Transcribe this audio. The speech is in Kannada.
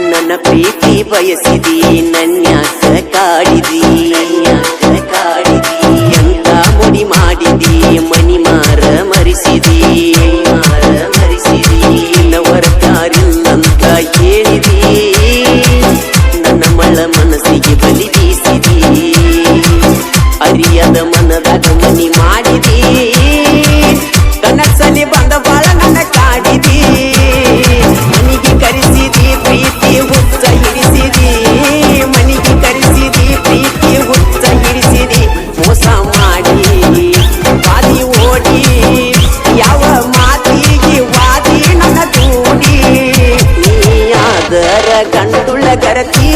ನನ್ನ ಪ್ರೀತಿ ಬಯಸಿದಿ ನನ್ಯಾಕ ಕಾಡಿದಿ ಎಂತ ಮುಡಿ ಮಾಡಿದಿ ಮನಿ ಮಾರ ಮರಿಸಿದಿ ನವರತಾರಿಲ್ಲಂತ ಹೇಳಿದಿ ನನ್ನ ಮಳ ಮನಸ್ಸಿಗೆ ಬಲಿ ಬೀಸಿದಿ ಅರಿಯದ ಮನದಾಗ ಮನಿ ಮಾಡಿದಿ ಕನಸಲಿ ಬಂದ ಬಾಳ ನನ್ನ ಕಾಡಿದಿ ಮನಿಗೆ ಕರೆಸಿದಿ ಪ್ರೀತಿ ಹುಚ್ಚ ಹಿಡಿಸಿದಿ ಮನಿಗೆ ಕರೆಸಿದಿ ಪ್ರೀತಿ ಹುಚ್ಚ ಹಿಡಿಸಿದಿ ಮೋಸ ಮಾಡಿ ಬಾದಿ ಓಡಿ ಯಾವ ಮಾತಿಗೆ ವಾದಿ ನನ್ನ ದೂಡಿ ನೀಯಾದರ ಗಂಡುಳ ಗರತಿ